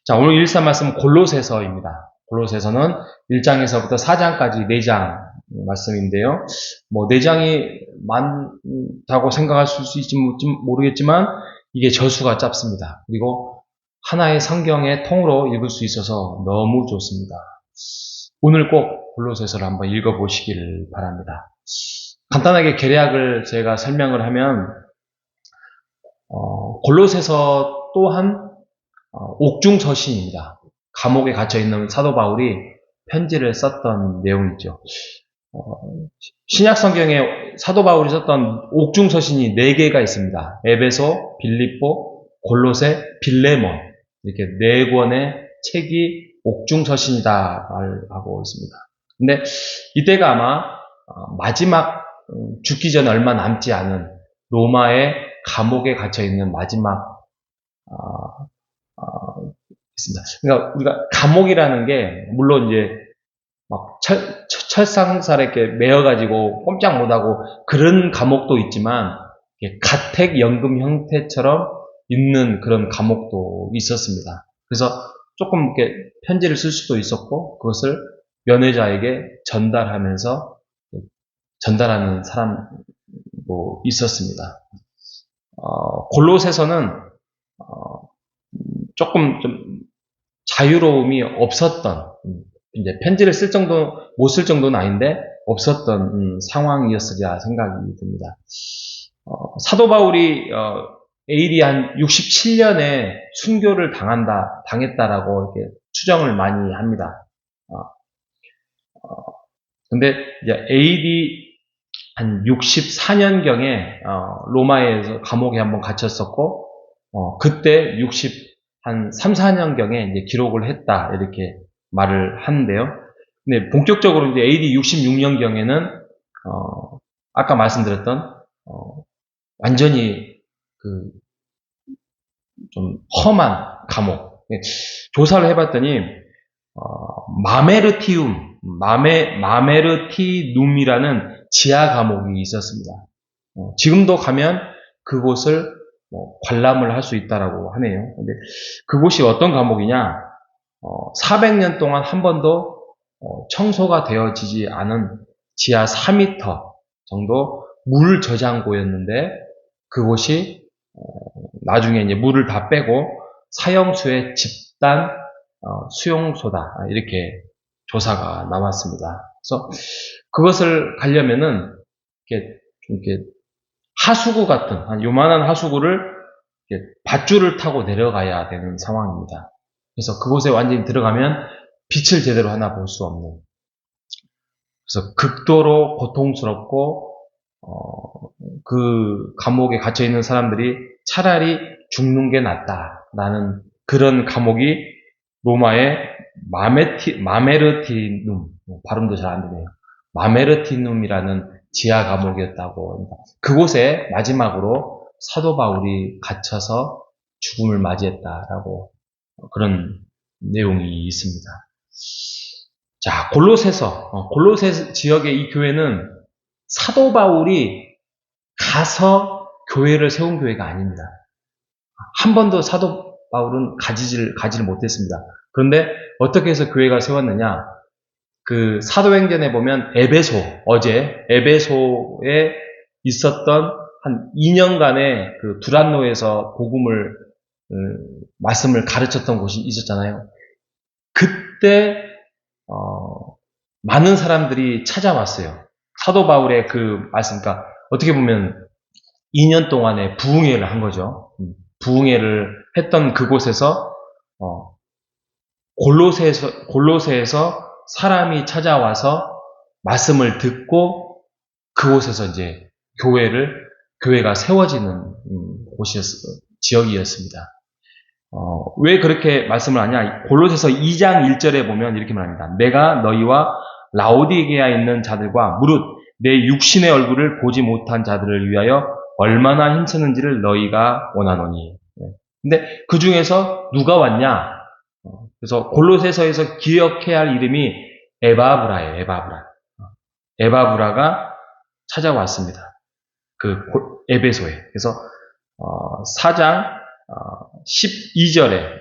자, 오늘 읽을 말씀은 골로새서입니다. 골로새서는 1장에서부터 4장까지 4장 말씀인데요. 뭐 4장이 많다고 생각할 수 있을지 모르겠지만 이게 저수가 짧습니다. 그리고 하나의 성경의 통으로 읽을 수 있어서 너무 좋습니다. 오늘 꼭 골로새서를 한번 읽어보시길 바랍니다. 간단하게 개략을 제가 설명을 하면 골로새서 또한 옥중서신입니다. 감옥에 갇혀있는 사도 바울이 편지를 썼던 내용이죠. 신약성경에 사도 바울이 썼던 옥중서신이 4개가 있습니다. 에베소, 빌립보, 골로새, 빌레몬 이렇게 4권의 책이 옥중서신이다 하고 있습니다. 근데 이때가 아마 마지막 죽기 전에 얼마 남지 않은 로마의 감옥에 갇혀있는 마지막 있습니다. 그러니까 우리가 감옥이라는 게 물론 이제 막 철상살에 매여가지고 꼼짝 못하고 그런 감옥도 있지만 가택연금 형태처럼 있는 그런 감옥도 있었습니다. 그래서 조금 이렇게 편지를 쓸 수도 있었고 그것을 면회자에게 전달하면서 전달하는 사람도 있었습니다. 골로새서는 조금 좀 자유로움이 없었던, 이제 편지를 쓸 정도, 못 쓸 정도는 아닌데, 없었던 상황이었으리라 생각이 듭니다. 사도 바울이, AD 한 67년에 순교를 당했다라고 이렇게 추정을 많이 합니다. 근데 이제 AD 한 64년경에, 로마에서 감옥에 한번 gat혔었고, 그때 한 3, 4년경에 이제 기록을 했다, 이렇게 말을 하는데요. 근데 본격적으로 이제 AD 66년경에는, 아까 말씀드렸던, 완전히 좀 험한 감옥. 조사를 해봤더니, 마메르티눔이라는 지하 감옥이 있었습니다. 지금도 가면 그곳을 관람을 할 수 있다라고 하네요. 근데 그곳이 어떤 감옥이냐? 400년 동안 한 번도 청소가 되어지지 않은 지하 4m 정도 물 저장고였는데 그곳이 나중에 이제 물을 다 빼고 사형수의 집단 수용소다 이렇게 조사가 나왔습니다. 그래서 그것을 가려면은 이렇게 하수구 같은 한 요만한 하수구를 밧줄을 타고 내려가야 되는 상황입니다. 그래서 그곳에 완전히 들어가면 빛을 제대로 하나 볼 수 없는, 그래서 극도로 고통스럽고 그 감옥에 갇혀 있는 사람들이 차라리 죽는 게 낫다라는 그런 감옥이 로마의 마메르티눔, 발음도 잘 안 되네요. 마메르티눔이라는 지하 감옥이었다고 합니다. 그곳에 마지막으로 사도 바울이 갇혀서 죽음을 맞이했다라고 그런 내용이 있습니다. 자, 골로새 지역의 이 교회는 사도 바울이 가서 교회를 세운 교회가 아닙니다. 한 번도 사도 바울은 가지를 못했습니다. 그런데 어떻게 해서 교회가 세웠느냐? 그 사도행전에 보면 에베소에 있었던 한 2년간의 그 두란노에서 말씀을 가르쳤던 곳이 있었잖아요. 그때 많은 사람들이 찾아왔어요. 사도 바울의 그 말씀, 그러니까 어떻게 보면 2년 동안의 부흥회를 한 거죠. 부흥회를 했던 그곳에서 골로새에서 사람이 찾아와서 말씀을 듣고 그곳에서 이제 교회가 세워지는 지역이었습니다. 왜 그렇게 말씀을 하냐? 골로새서 2장 1절에 보면 이렇게 말합니다. 내가 너희와 라오디게아에 있는 자들과 무릇 내 육신의 얼굴을 보지 못한 자들을 위하여 얼마나 힘쓰는지를 너희가 원하노니. 근데 그 중에서 누가 왔냐? 그래서 골로새서에서 기억해야 할 이름이 에바브라예요. 에바브라가 찾아왔습니다. 그 에베소에. 그래서 4장 12절에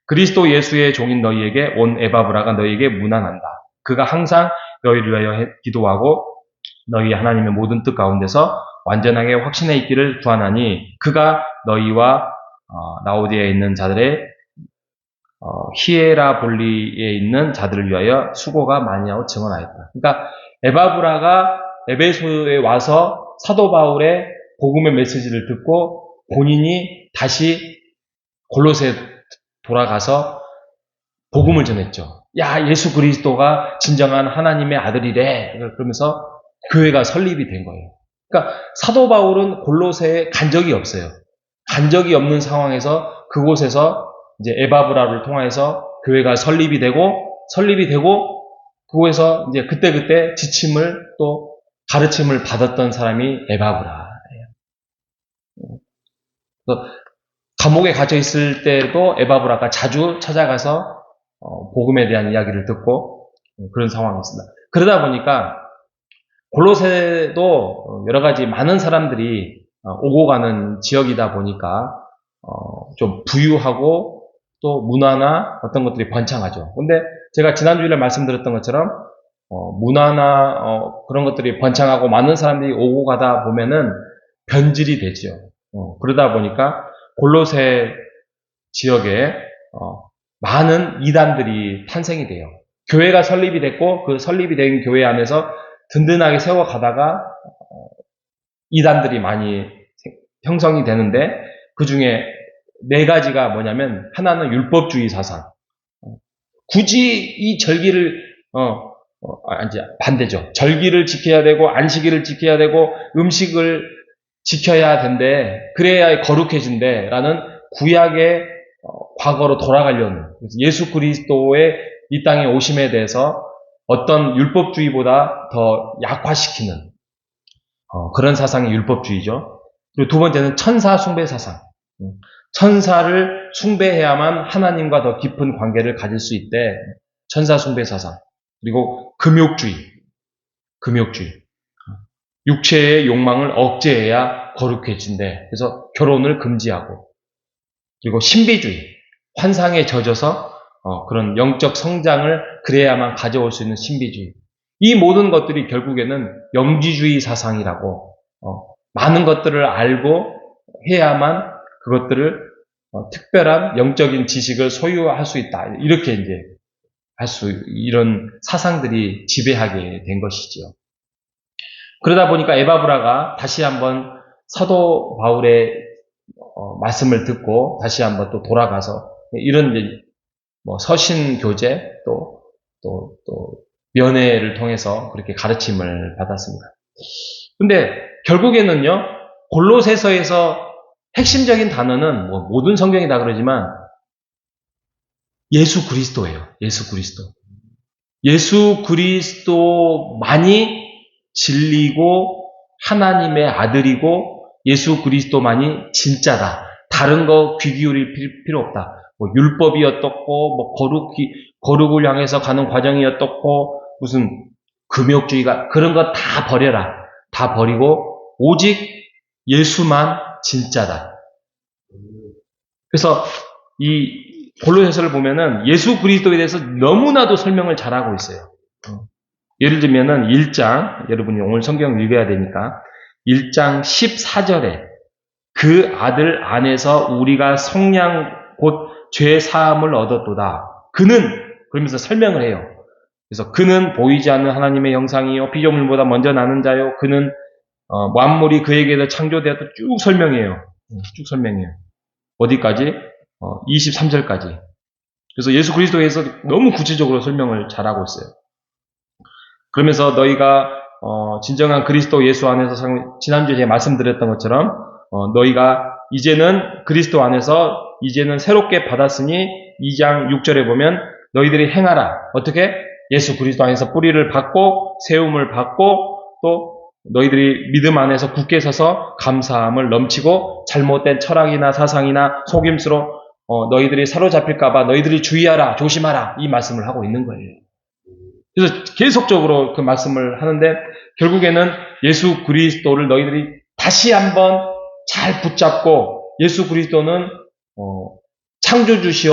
그리스도 예수의 종인 너희에게 온 에바브라가 너희에게 문안한다. 그가 항상 너희를 위하여 기도하고 너희 하나님의 모든 뜻 가운데서 완전하게 확신해 있기를 구하나니 그가 너희와 라오디아에 있는 자들의 히에라볼리에 있는 자들을 위하여 수고가 많이 하고 증언하였다. 그러니까 에바브라가 에베소에 와서 사도 바울의 복음의 메시지를 듣고 본인이 다시 골로새에 돌아가서 복음을 전했죠. 야, 예수 그리스도가 진정한 하나님의 아들이래. 그러면서 교회가 설립이 된 거예요. 그러니까 사도 바울은 골로새에 간 적이 없어요. 간 적이 없는 상황에서 그곳에서 이제 에바브라를 통해서 교회가 설립이 되고 그곳에서 이제 그때 지침을 또 가르침을 받았던 사람이 에바브라예요. 감옥에 갇혀 있을 때도 에바브라가 자주 찾아가서 복음에 대한 이야기를 듣고 그런 상황이었습니다. 그러다 보니까 골로새도 여러 가지 많은 사람들이 오고 가는 지역이다 보니까 좀 부유하고 또 문화나 어떤 것들이 번창하죠. 근데 제가 지난주일에 말씀드렸던 것처럼 문화나 그런 것들이 번창하고 많은 사람들이 오고 가다 보면은 변질이 되죠. 그러다 보니까 골로새 지역에 많은 이단들이 탄생이 돼요. 교회가 설립이 됐고 그 설립이 된 교회 안에서 든든하게 세워가다가 이단들이 많이 형성이 되는데 그 중에 4가지가 뭐냐면 하나는 율법주의 사상. 굳이 이 절기를 반대죠. 절기를 지켜야 되고 안식일을 지켜야 되고 음식을 지켜야 된대. 그래야 거룩해진대. 라는 구약의 과거로 돌아가려는 예수 그리스도의 이 땅에 오심에 대해서 어떤 율법주의보다 더 약화시키는 그런 사상이 율법주의죠. 그리고 두 번째는 천사 숭배 사상. 천사를 숭배해야만 하나님과 더 깊은 관계를 가질 수 있대. 천사 숭배 사상. 그리고 금욕주의. 육체의 욕망을 억제해야 거룩해진대. 그래서 결혼을 금지하고. 그리고 신비주의. 환상에 젖어서 그런 영적 성장을 그래야만 가져올 수 있는 신비주의. 이 모든 것들이 결국에는 영지주의 사상이라고 많은 것들을 알고 해야만 그것들을 특별한 영적인 지식을 소유할 수 있다. 이렇게 이제 이런 사상들이 지배하게 된 것이죠. 그러다 보니까 에바브라가 다시 한번 사도 바울의 말씀을 듣고 다시 한번 또 돌아가서 이런 서신 교제 또 면회를 통해서 그렇게 가르침을 받았습니다. 근데 결국에는요, 골로새서에서 핵심적인 단어는 모든 성경이 다 그러지만 예수 그리스도예요. 예수 그리스도만이 진리고 하나님의 아들이고 예수 그리스도만이 진짜다. 다른 거 귀 기울일 필요 없다. 율법이 어떻고 거룩을 향해서 가는 과정이 어떻고 무슨 금욕주의가 그런 거 다 버려라. 다 버리고 오직 예수만 진짜다. 그래서 이 골로새서를 보면은 예수 그리스도에 대해서 너무나도 설명을 잘하고 있어요. 예를 들면은 1장, 여러분이 오늘 성경 읽어야 되니까 1장 14절에 그 아들 안에서 우리가 성량 곧 죄 사함을 얻었도다. 그는 그러면서 설명을 해요. 그래서 그는 보이지 않는 하나님의 형상이요 피조물보다 먼저 나는 자요. 그는 만물이 그에게서 창조되었다. 쭉 설명해요. 어디까지? 23절까지. 그래서 예수 그리스도에서 너무 구체적으로 설명을 잘하고 있어요. 그러면서 너희가 진정한 그리스도 예수 안에서 지난주에 제가 말씀드렸던 것처럼 너희가 이제는 그리스도 안에서 이제는 새롭게 받았으니 2장 6절에 보면 너희들이 행하라. 어떻게? 예수 그리스도 안에서 뿌리를 받고 세움을 받고 또 너희들이 믿음 안에서 굳게 서서 감사함을 넘치고 잘못된 철학이나 사상이나 속임수로 너희들이 사로잡힐까봐 너희들이 주의하라, 조심하라 이 말씀을 하고 있는 거예요. 그래서 계속적으로 그 말씀을 하는데 결국에는 예수 그리스도를 너희들이 다시 한번 잘 붙잡고 예수 그리스도는 창조주시오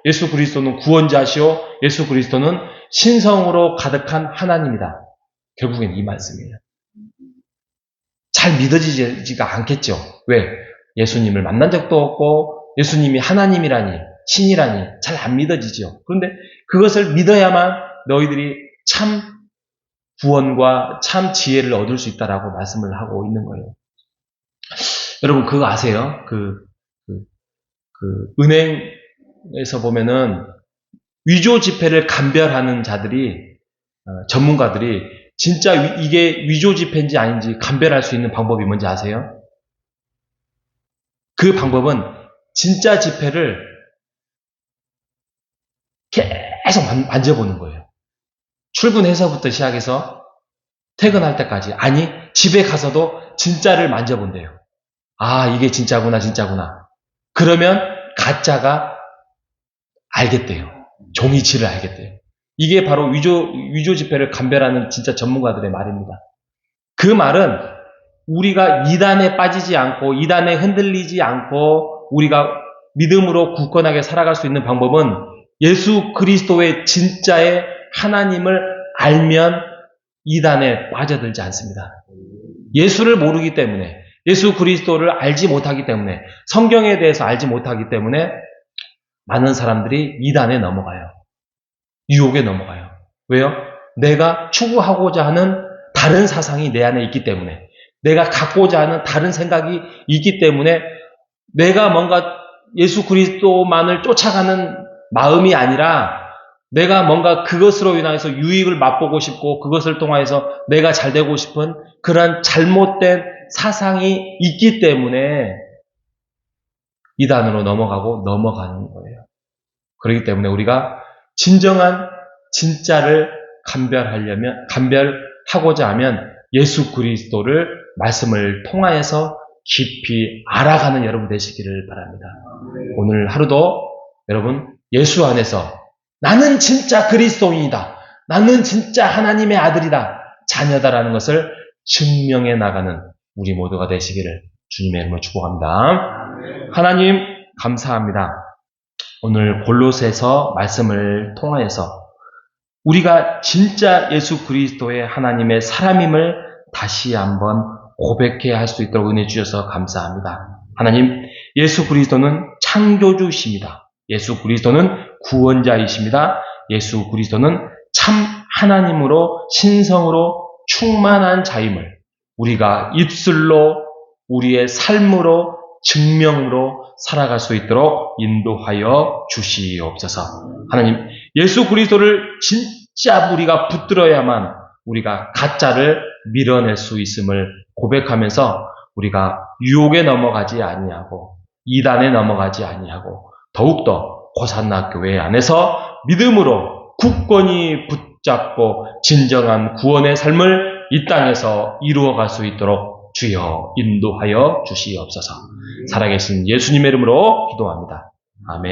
예수 그리스도는 구원자시오, 예수 그리스도는 신성으로 가득한 하나님이다. 결국엔 이 말씀이에요. 잘 믿어지지가 않겠죠. 왜? 예수님을 만난 적도 없고 예수님이 하나님이라니, 신이라니 잘 안 믿어지죠. 그런데 그것을 믿어야만 너희들이 참 구원과 참 지혜를 얻을 수 있다라고 말씀을 하고 있는 거예요. 여러분 그거 아세요? 은행에서 보면은 위조 지폐를 감별하는 자들이, 전문가들이 진짜 이게 위조 지폐인지 아닌지 감별할 수 있는 방법이 뭔지 아세요? 그 방법은 진짜 지폐를 계속 만져보는 거예요. 출근해서부터 시작해서 퇴근할 때까지. 아니, 집에 가서도 진짜를 만져본대요. 아, 이게 진짜구나, 진짜구나. 그러면 가짜가 알겠대요. 종이질을 알겠대요. 이게 바로 위조 지폐를 감별하는 진짜 전문가들의 말입니다. 그 말은 우리가 이단에 빠지지 않고 이단에 흔들리지 않고 우리가 믿음으로 굳건하게 살아갈 수 있는 방법은 예수 그리스도의 진짜의 하나님을 알면 이단에 빠져들지 않습니다. 예수를 모르기 때문에, 예수 그리스도를 알지 못하기 때문에, 성경에 대해서 알지 못하기 때문에 많은 사람들이 이단에 넘어가요. 유혹에 넘어가요. 왜요? 내가 추구하고자 하는 다른 사상이 내 안에 있기 때문에, 내가 갖고자 하는 다른 생각이 있기 때문에 내가 뭔가 예수 그리스도만을 쫓아가는 마음이 아니라 내가 뭔가 그것으로 인해서 유익을 맛보고 싶고 그것을 통해서 내가 잘 되고 싶은 그런 잘못된 사상이 있기 때문에 이단으로 넘어가는 거예요. 그렇기 때문에 우리가 진정한 진짜를 감별하고자 하면 예수 그리스도를 말씀을 통하여서 깊이 알아가는 여러분 되시기를 바랍니다. 오늘 하루도 여러분 예수 안에서 나는 진짜 그리스도인이다. 나는 진짜 하나님의 아들이다. 자녀다라는 것을 증명해 나가는 우리 모두가 되시기를 주님의 이름으로 축복합니다. 하나님 감사합니다. 오늘 골로새서 말씀을 통하여서 우리가 진짜 예수 그리스도의 하나님의 사람임을 다시 한번 고백해야 할 수 있도록 은혜 주셔서 감사합니다. 하나님, 예수 그리스도는 창조주이십니다. 예수 그리스도는 구원자이십니다. 예수 그리스도는 참 하나님으로 신성으로 충만한 자임을 우리가 입술로 우리의 삶으로 증명으로 살아갈 수 있도록 인도하여 주시옵소서. 하나님, 예수 그리스도를 진짜 우리가 붙들어야만 우리가 가짜를 밀어낼 수 있음을 고백하면서 우리가 유혹에 넘어가지 아니하고 이단에 넘어가지 아니하고 더욱더 호산나 교회 안에서 믿음으로 굳건히 붙잡고 진정한 구원의 삶을 이 땅에서 이루어갈 수 있도록 주여 인도하여 주시옵소서. 살아계신 예수님의 이름으로 기도합니다. 아멘.